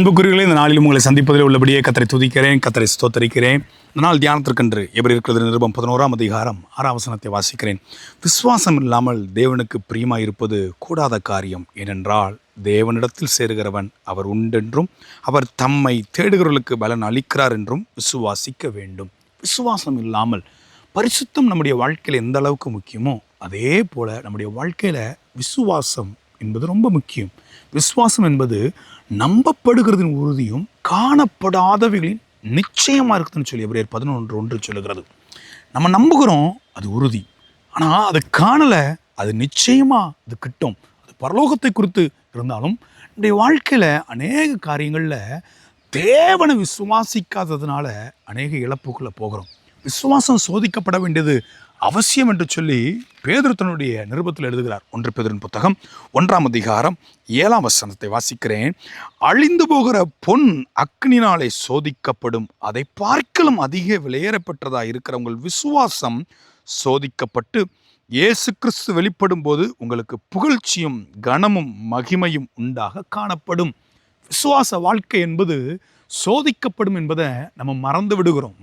அன்புக்குரியவர்களே, இந்த நாளிலும் உங்களை சந்திப்பதில் உள்ளபடியே கர்த்தரை துதிக்கிறேன், கர்த்தரை ஸ்தோத்தரிக்கிறேன். இந்த நாள் தியானத்திற்கென்று எபிரெயர் நிருபம் 11ஆம் அதிகாரம் 6ஆம் வசனத்தை வாசிக்கிறேன். விசுவாசம் இல்லாமல் தேவனுக்கு பிரியமாயிருப்பது கூடாத காரியம். ஏனென்றால் தேவனிடத்தில் சேருகிறவன் அவர் உண்டென்றும் அவர் தம்மை தேடுகிறவர்களுக்கு பலன் அளிக்கிறார் என்றும் விசுவாசிக்க வேண்டும். விசுவாசம் இல்லாமல் பரிசுத்தம் நம்முடைய வாழ்க்கையில் எந்த அளவுக்கு முக்கியமோ அதே போல் நம்முடைய வாழ்க்கையில் விசுவாசம் என்பது ரொம்ப முக்கியம். விசுவாசம் என்பது நம்பப்படுகிறதின் உறுதியும் காணப்படாதவைகளின் நிச்சயமாக இருக்குதுன்னு சொல்லி எபிரெயர் 11:1 சொல்லுகிறது. நம்ம நம்புகிறோம், அது உறுதி. ஆனால் அது காணலை, அது நிச்சயமாக அது கிட்டும். அது பரலோகத்தை குறித்து இருந்தாலும் நம்முடைய வாழ்க்கையில் அநேக காரியங்களில் தேவனை விசுவாசிக்காததுனால அநேக இழப்புக்குள்ளே போகிறோம். விசுவாசம் சோதிக்கப்பட வேண்டியது அவசியம் என்று சொல்லி பேதுரு தன்னுடைய நிருபத்தில் எழுதுகிறார். 1 பேதுருவின் புத்தகம் 1ஆம் அதிகாரம் 7ஆம் வசனத்தை வாசிக்கிறேன். அழிந்து போகிற பொன் அக்னினாலே சோதிக்கப்படும், அதை பார்க்கலும் அதிக விலையேறப்பட்டதாக இருக்கிற உங்கள் விசுவாசம் சோதிக்கப்பட்டு இயேசு கிறிஸ்து வெளிப்படும் போது உங்களுக்கு புகழ்ச்சியும் கனமும் மகிமையும் உண்டாக காணப்படும். விசுவாச வாழ்க்கை என்பது சோதிக்கப்படும் என்பதை நம்ம மறந்து விடுகிறோம்.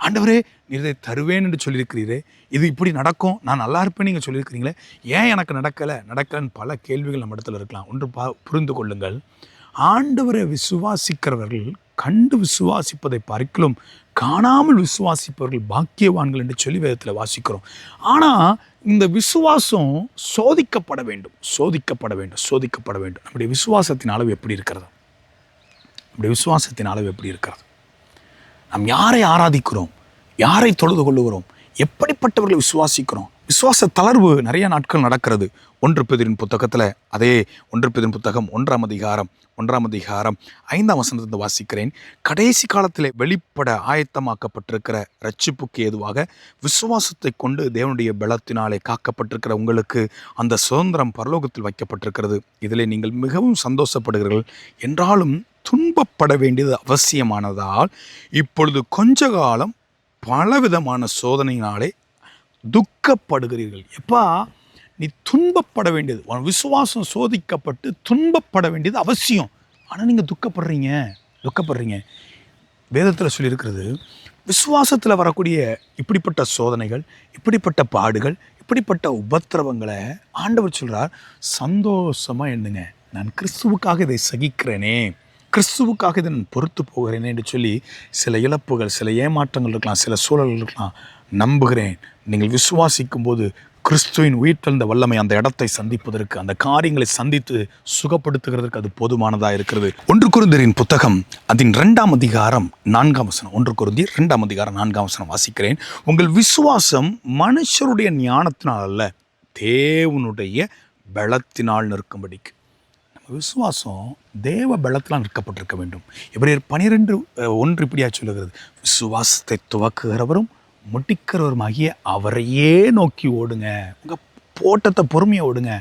ஆண்டவரே, நீர் இதை தருவேன் என்று சொல்லியிருக்கிறீரே, இது இப்படி நடக்கும், நான் நல்லா இருப்பேன் நீங்கள் சொல்லியிருக்கிறீங்களே, ஏன் எனக்கு நடக்கலைன்னு பல கேள்விகள் நம்ம இடத்துல இருக்கலாம். ஒன்று புரிந்து கொள்ளுங்கள், ஆண்டவரை விசுவாசிக்கிறவர்கள் கண்டு விசுவாசிப்பதை பார்க்கலும் காணாமல் விசுவாசிப்பவர்கள் பாக்கியவான்கள் என்று சொல்லி வேதத்தில் வாசிக்கிறோம். ஆனால் இந்த விசுவாசம் சோதிக்கப்பட வேண்டும். நம்முடைய விசுவாசத்தின் அளவு எப்படி இருக்கிறது? நாம் யாரை ஆராதிக்கிறோம், யாரை தொழுது கொள்ளுகிறோம், எப்படிப்பட்டவர்களை விசுவாசிக்கிறோம்? விசுவாச தளர்வு நிறைய நாட்கள் நடக்கிறது. 1 பேதுருவின் புத்தகத்தில், அதே 1 பேதுருவின் புத்தகம் 1ஆம் அதிகாரம் 5ஆம் வசனத்தை வாசிக்கிறேன். கடைசி காலத்தில் வெளிப்பட ஆயத்தமாக்கப்பட்டிருக்கிற ரட்சிப்புக்கு ஏதுவாக விசுவாசத்தை கொண்டு தேவனுடைய பலத்தினாலே காக்கப்பட்டிருக்கிற உங்களுக்கு அந்த சுதந்திரம் பரலோகத்தில் வைக்கப்பட்டிருக்கிறது. இதில் நீங்கள் மிகவும் சந்தோஷப்படுகிறீர்கள். என்றாலும் துன்பப்பட வேண்டியது அவசியமானதால் இப்பொழுது கொஞ்ச காலம் பலவிதமான சோதனையினாலே துக்கப்படுகிறீர்கள். எப்பா, நீ துன்பப்பட வேண்டியது, உன் விசுவாசம் சோதிக்கப்பட்டு துன்பப்பட வேண்டியது அவசியம். ஆனால் நீங்கள் துக்கப்படுறீங்க. வேதத்தில் சொல்லியிருக்கிறது, விசுவாசத்தில் வரக்கூடிய இப்படிப்பட்ட சோதனைகள், இப்படிப்பட்ட பாடுகள், இப்படிப்பட்ட உபத்திரவங்களை ஆண்டவர் சொல்கிறார், சந்தோஷமாக எண்ணுங்க, நான் கிறிஸ்துவுக்காக இதை சகிக்கிறேனே, கிறிஸ்துவுக்காக இதை நான் பொறுத்து போகிறேனே என்று சொல்லி சில இழப்புகள், சில ஏமாற்றங்கள் இருக்கலாம், சில சூழல்கள் இருக்கலாம். நம்புகிறேன், நீங்கள் விசுவாசிக்கும் போது கிறிஸ்துவின் உயிர்த்தெழுந்த வல்லமை அந்த இடத்தை சந்திப்பதற்கு, அந்த காரியங்களை சந்தித்து சுகப்படுத்துகிறதுக்கு அது போதுமானதாக இருக்கிறது. 1 கொரிந்தியரின் புத்தகம் அதன் 2ஆம் அதிகாரம் 4ஆம் வசனம். 1 கொரிந்தியர் 2ஆம் அதிகாரம் 4ஆம் வசனம் வாசிக்கிறேன். உங்கள் விசுவாசம் மனுஷருடைய ஞானத்தினால் அல்ல, தேவனுடைய பலத்தினால் நிற்கும்படிக்கு. விசுவாசம் தேவ பலத்தினால் நிற்கப்பட்டிருக்க வேண்டும். எபிரெயர் 12:1 இப்படியா சொல்லுகிறது, விசுவாசத்தை துவக்குகிறவரும் முடிக்கிறவருமாகிய அவரையே நோக்கி ஓடுங்க. உங்கள் போட்டத்தை பொறுமையை ஓடுங்க.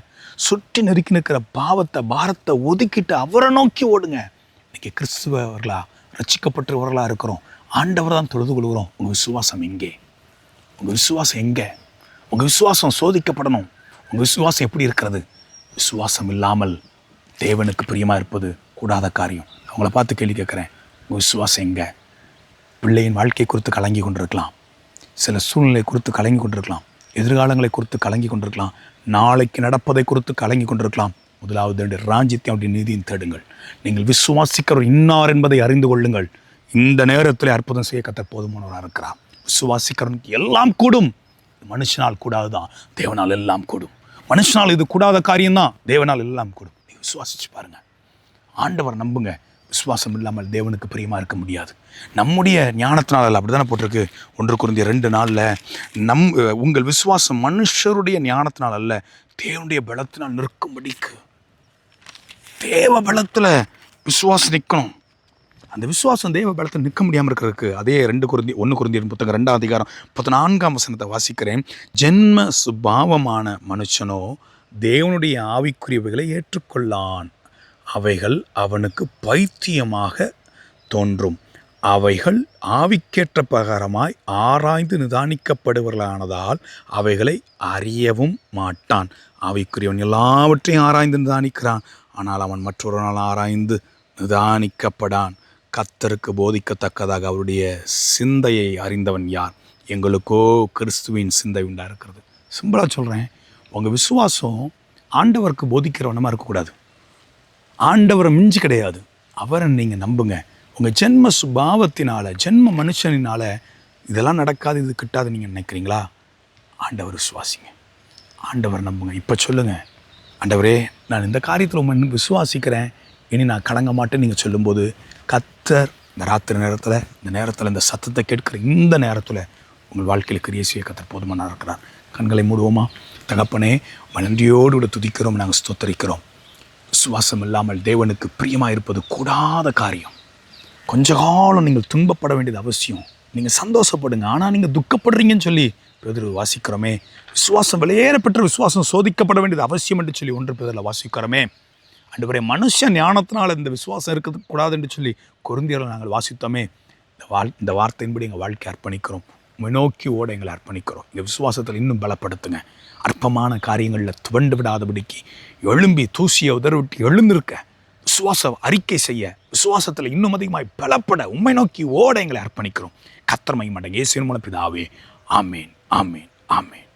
சுற்றி நெருக்கி நிற்கிற பாவத்தை, பாரத்தை ஒதுக்கிட்டு அவரை நோக்கி ஓடுங்க. இன்றைக்கி கிறிஸ்துவர்களா, ரட்சிக்கப்பட்டவர்களாக இருக்கிறோம், ஆண்டவர் தான் தொழுது கொள்கிறோம். உங்கள் விசுவாசம் எங்கே? உங்கள் விசுவாசம் சோதிக்கப்படணும். உங்கள் விசுவாசம் எப்படி இருக்கிறது? விசுவாசம் இல்லாமல் தேவனுக்கு பிரியமாக இருப்பது கூடாத காரியம். அவங்கள பார்த்து கேள்வி கேட்குறேன், உங்கள் விசுவாசம் எங்கே? பிள்ளையின் வாழ்க்கை குறித்து கலங்கி கொண்டிருக்கலாம், சில சூழ்நிலை குறித்து கலங்கி கொண்டிருக்கலாம், எதிர்காலங்களை குறித்து கலங்கி கொண்டிருக்கலாம், நாளைக்கு நடப்பதை குறித்து கலங்கி கொண்டிருக்கலாம். முதலாவது ராஜ்யத்தை அவருடைய நீதியும் தேடுங்கள். நீங்கள் விசுவாசிக்கிற இன்னார் என்பதை அறிந்து கொள்ளுங்கள். இந்த நேரத்தில் அற்புதம் செய்ய கர்த்தர் போதுமானவராக இருக்கிறார். விசுவாசிக்கிறவனுக்கு எல்லாம் கூடும். மனுஷனால் கூடாது தான், தேவனால் எல்லாம் கூடும். மனுஷனால் இது கூடாத காரியம்தான், தேவனால் எல்லாம் கூடும். விசுவாசிச்சு பாருங்க, ஆண்டவர் நம்புங்க. விசுவாசம் இல்லாமல் தேவனுக்கு பிரியமாக இருக்க முடியாது. நம்முடைய ஞானத்தினால் அப்படி தானே போட்டிருக்கு 1 கொரிந்தியர் 2:4. உங்கள் விசுவாசம் மனுஷருடைய ஞானத்தினால் அல்ல, தேவனுடைய பலத்தினால் நிற்கும்படிக்கு. தேவ பலத்தில் விசுவாசம் நிற்கணும். அந்த விசுவாசம் தேவ பலத்தில் நிற்க முடியாமல் இருக்கிறதுக்கு அதே 1 கொரிந்தியர் புத்தகம் 2ஆம் அதிகாரம் 14ஆம் வசனத்தை வாசிக்கிறேன். ஜென்ம சுபாவமான மனுஷனோ தேவனுடைய ஆவிக்குரியவைகளை ஏற்றுக்கொள்ளான், அவைகள் அவனுக்கு பைத்தியமாக தோன்றும், அவைகள் ஆவிக்கேற்ற பிரகாரமாய் ஆராய்ந்து நிதானிக்கப்படுவர்களானதால் அவைகளை அறியவும் மாட்டான். ஆவிக்குரியவன் எல்லாவற்றையும் ஆராய்ந்து நிதானிக்கிறான், ஆனால் அவன் மற்றொரு நாள் ஆராய்ந்து நிதானிக்கப்படான். கர்த்தருக்கு போதிக்கத்தக்கதாக அவருடைய சிந்தையை அறிந்தவன் யார்? எங்களுக்கோ கிறிஸ்துவின் சிந்தை உண்டா இருக்கிறது. சிம்பிளாக சொல்கிறேன், உங்கள் விசுவாசம் ஆண்டவருக்கு போதிக்கிறவனமாக இருக்கக்கூடாது. ஆண்டவரை மிஞ்சி கிடையாது. அவரை நீங்கள் நம்புங்க. உங்கள் ஜென்ம சுபாவத்தினால், ஜென்ம மனுஷனினால் இதெல்லாம் நடக்காது, இது கிட்டாது நீங்கள் நினைக்கிறீங்களா? ஆண்டவர் விசுவாசிங்க, ஆண்டவர் நம்புங்க. இப்போ சொல்லுங்கள், ஆண்டவரே நான் இந்த காரியத்தில் உண்மை விசுவாசிக்கிறேன், இனி நான் கலங்க மாட்டேன்னு நீங்கள் சொல்லும்போது கர்த்தர் இந்த ராத்திரி நேரத்தில், இந்த நேரத்தில், இந்த சத்தத்தை கேட்குற இந்த நேரத்தில் உங்கள் வாழ்க்கையில் கிரியை செய்ய கர்த்தர் போதுமானா இருக்கிறார். கண்களை மூடுவோமா? தகப்பனே, நன்றியோடு கூட துதிக்கிறோம், நாங்கள் ஸ்தோத்தரிக்கிறோம். விசுவாசம் இல்லாமல் தேவனுக்கு பிரியமாக இருப்பது கூடாத காரியம். கொஞ்ச காலம் நீங்கள் துன்பப்பட வேண்டியது அவசியம். நீங்கள் சந்தோஷப்படுங்க, ஆனால் நீங்கள் துக்கப்படுறீங்கன்னு சொல்லி பேதுரு வாசிக்கிறோமே. விசுவாசம் வெளியேறப்பட்ட விசுவாசம் சோதிக்கப்பட வேண்டியது அவசியம் என்று சொல்லி 1 பேதுருல வாசிக்கிறோமே. ஆண்டவரே, மனுஷன் ஞானத்தினால் இந்த விசுவாசம் இருக்கிறது கூடாது என்று சொல்லி கொரிந்தியரில் நாங்கள் வாசித்தோமே. இந்த வார்த்தையின்படி எங்கள் வாழ்க்கை அர்ப்பணிக்கிறோம். உம்மை நோக்கி ஓட எங்களை அர்ப்பணிக்கிறோம். இந்த விசுவாசத்தில் இன்னும் பலப்படுத்துங்க. அற்பமான காரியங்களில் துவண்டு விடாதபடிக்கு எழும்பி தூசியை உதறிவிட்டு எழுந்திருக்க, விசுவாச அறிக்கை செய்ய, விசுவாசத்தில் இன்னும் அதிகமாய் பலப்பட உம்மை நோக்கி ஓட எங்களை அர்ப்பணிக்கிறோம். கர்த்தர் மகிமையுமாக இயேசுவின் மூலம் பிதாவே, ஆமேன், ஆமேன், ஆமேன்.